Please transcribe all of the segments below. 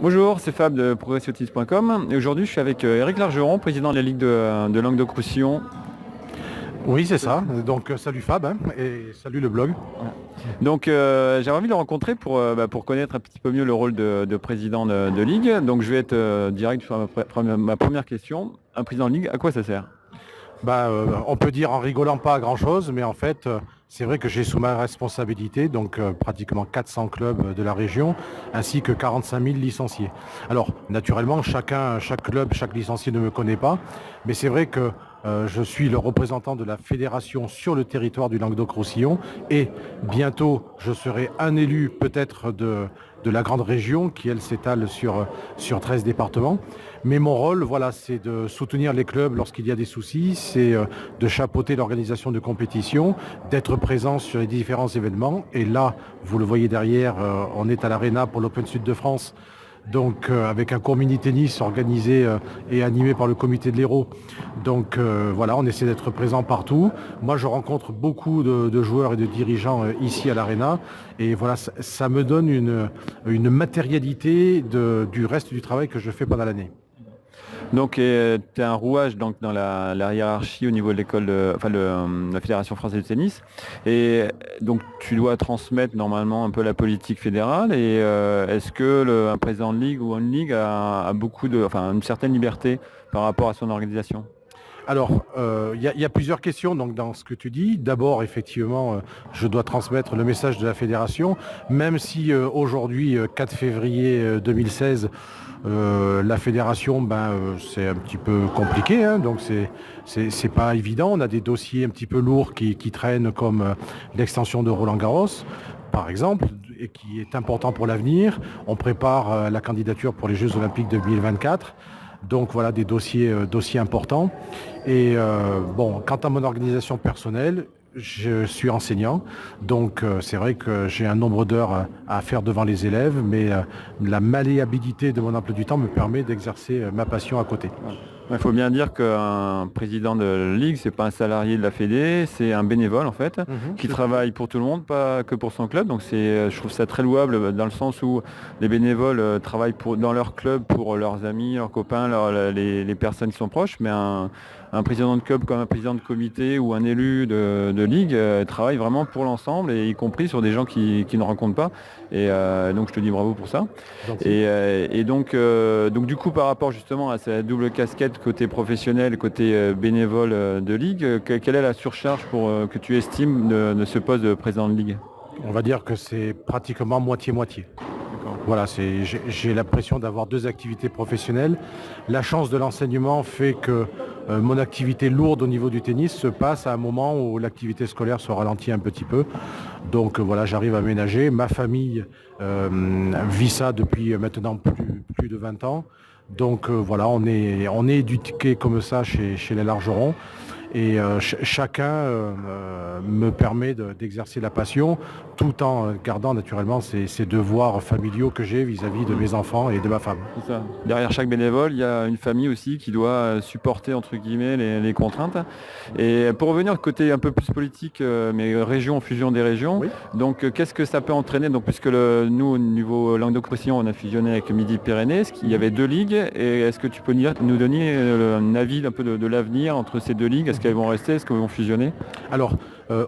Bonjour, c'est Fab de progressiotis.com et aujourd'hui je suis avec Eric Largeron, président de la Ligue de Languedoc-Roussillon. Oui, c'est ça. Donc, salut Fab hein, et salut le blog. Donc j'avais envie de le rencontrer pour connaître un petit peu mieux le rôle de président de Ligue. Donc je vais être direct sur ma première question. Un président de Ligue, à quoi ça sert? On peut dire en rigolant pas grand-chose, mais en fait, c'est vrai que j'ai sous ma responsabilité donc pratiquement 400 clubs de la région, ainsi que 45 000 licenciés. Alors, naturellement, chaque club, chaque licencié ne me connaît pas, mais c'est vrai que je suis le représentant de la fédération sur le territoire du Languedoc-Roussillon et bientôt, je serai un élu peut-être de la grande région qui, elle, s'étale sur 13 départements. Mais mon rôle, voilà, c'est de soutenir les clubs lorsqu'il y a des soucis, c'est de chapeauter l'organisation de compétition, d'être présent sur les différents événements. Et là, vous le voyez derrière, on est à l'Arena pour l'Open Sud de France. Donc avec un court mini-tennis organisé et animé par le comité de l'Hérault. Donc voilà, on essaie d'être présent partout. Moi, je rencontre beaucoup de joueurs et de dirigeants ici à l'Arena. Et voilà, ça me donne une matérialité du reste du travail que je fais pendant l'année. Donc tu es un rouage donc, dans la hiérarchie au niveau de l'école, la Fédération française de tennis. Et donc tu dois transmettre normalement un peu la politique fédérale. Et est-ce que un président de ligue ou une ligue a une certaine liberté par rapport à son organisation? Alors, il y a plusieurs questions donc, dans ce que tu dis. D'abord, effectivement, je dois transmettre le message de la fédération, même si aujourd'hui, 4 février 2016, la fédération, c'est un petit peu compliqué, hein, donc c'est pas évident. On a des dossiers un petit peu lourds qui traînent comme l'extension de Roland-Garros, par exemple, et qui est important pour l'avenir. On prépare la candidature pour les Jeux Olympiques de 2024. Donc voilà des dossiers importants. Et quant à mon organisation personnelle, je suis enseignant, donc c'est vrai que j'ai un nombre d'heures à faire devant les élèves, mais la malléabilité de mon emploi du temps me permet d'exercer ma passion à côté. Il faut bien dire qu'un président de la Ligue, c'est pas un salarié de la Fédé, c'est un bénévole en fait, qui travaille pour tout le monde, pas que pour son club. Donc je trouve ça très louable dans le sens où les bénévoles travaillent dans leur club pour leurs amis, leurs copains, les personnes qui sont proches, mais un président de club comme un président de comité ou un élu de ligue travaille vraiment pour l'ensemble, et y compris sur des gens qui ne rencontrent pas. Et donc je te dis bravo pour ça. Donc du coup, par rapport justement à cette double casquette côté professionnel, côté bénévole de ligue, quelle est la surcharge que tu estimes de ce poste de président de ligue? On va dire que c'est pratiquement moitié-moitié. Voilà, j'ai l'impression d'avoir 2 activités professionnelles. La chance de l'enseignement fait que mon activité lourde au niveau du tennis se passe à un moment où l'activité scolaire se ralentit un petit peu. Donc voilà, j'arrive à ménager. Ma famille vit ça depuis maintenant plus de 20 ans. Donc voilà, on est éduqué comme ça chez les Largerons. Et chacun me permet d'exercer la passion tout en gardant naturellement ces devoirs familiaux que j'ai vis-à-vis de mes enfants et de ma femme. C'est ça. Derrière chaque bénévole, il y a une famille aussi qui doit supporter entre guillemets les contraintes. Et pour revenir au côté un peu plus politique, mais région, fusion des régions, Oui. donc qu'est-ce que ça peut entraîner? Donc, puisque nous, au niveau Languedoc-Roussillon, on a fusionné avec Midi-Pyrénées, il y avait 2 ligues, et est-ce que tu peux nous donner un avis un peu de l'avenir entre ces 2 ligues? Est-ce qu'elles vont rester? Est-ce qu'elles vont fusionner? Alors,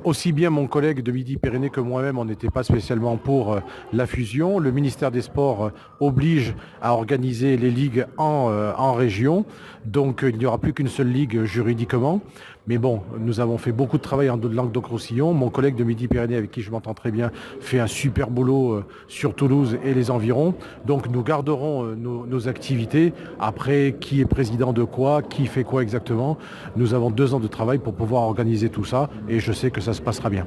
aussi bien mon collègue de Midi-Pyrénées que moi-même, on n'était pas spécialement pour la fusion. Le ministère des Sports oblige à organiser les ligues en région. Donc, il n'y aura plus qu'une seule ligue juridiquement. Mais bon, nous avons fait beaucoup de travail en Languedoc-Roussillon. Mon collègue de Midi-Pyrénées, avec qui je m'entends très bien, fait un super boulot sur Toulouse et les environs. Donc, nous garderons nos activités. Après, qui est président de quoi, qui fait quoi exactement. Nous avons 2 ans de travail pour pouvoir organiser tout ça. Et je sais que ça se passera bien.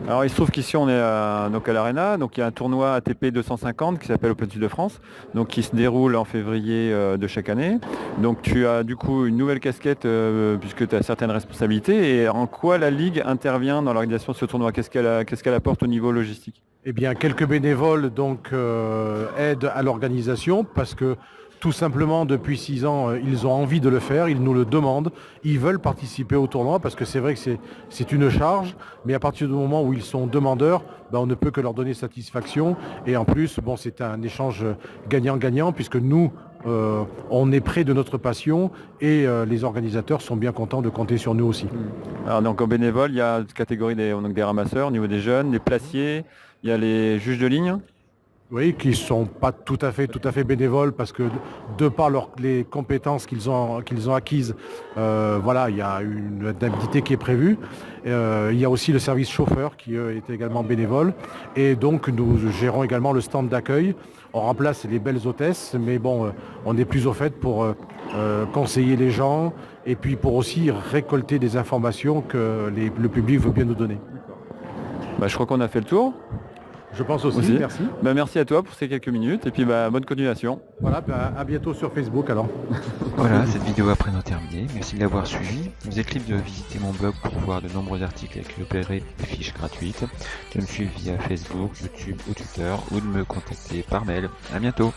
Alors il se trouve qu'ici on est à l'Arena, donc il y a un tournoi ATP 250 qui s'appelle Open Sud de France, donc qui se déroule en février de chaque année. Donc tu as du coup une nouvelle casquette puisque tu as certaines responsabilités. Et en quoi la Ligue intervient dans l'organisation de ce tournoi? Qu'est-ce qu'elle apporte au niveau logistique? Eh bien, quelques bénévoles donc aident à l'organisation parce que tout simplement, depuis 6 ans, ils ont envie de le faire, ils nous le demandent, ils veulent participer au tournoi parce que c'est vrai que c'est une charge, mais à partir du moment où ils sont demandeurs, on ne peut que leur donner satisfaction. Et en plus, c'est un échange gagnant-gagnant puisque nous, on est près de notre passion et les organisateurs sont bien contents de compter sur nous aussi. Alors donc en bénévole, il y a une catégorie des ramasseurs au niveau des jeunes, des placiers, il y a les juges de ligne. Oui, qui ne sont pas tout à fait bénévoles parce que de par les compétences qu'ils ont acquises, il y a une indemnité qui est prévue. Il y a aussi le service chauffeur qui est également bénévole. Et donc nous gérons également le stand d'accueil. On remplace les belles hôtesses, mais on est plus au fait pour conseiller les gens et puis pour aussi récolter des informations que le public veut bien nous donner. Je crois qu'on a fait le tour. Je pense aussi. Merci. Merci à toi pour ces quelques minutes et puis bonne continuation. Voilà, à bientôt sur Facebook alors. Voilà, cette vidéo à présent terminée. Merci de l'avoir suivi. Je vous invite de visiter mon blog pour voir de nombreux articles et récupérer des fiches gratuites, de me suivre via Facebook, YouTube ou Twitter ou de me contacter par mail. À bientôt.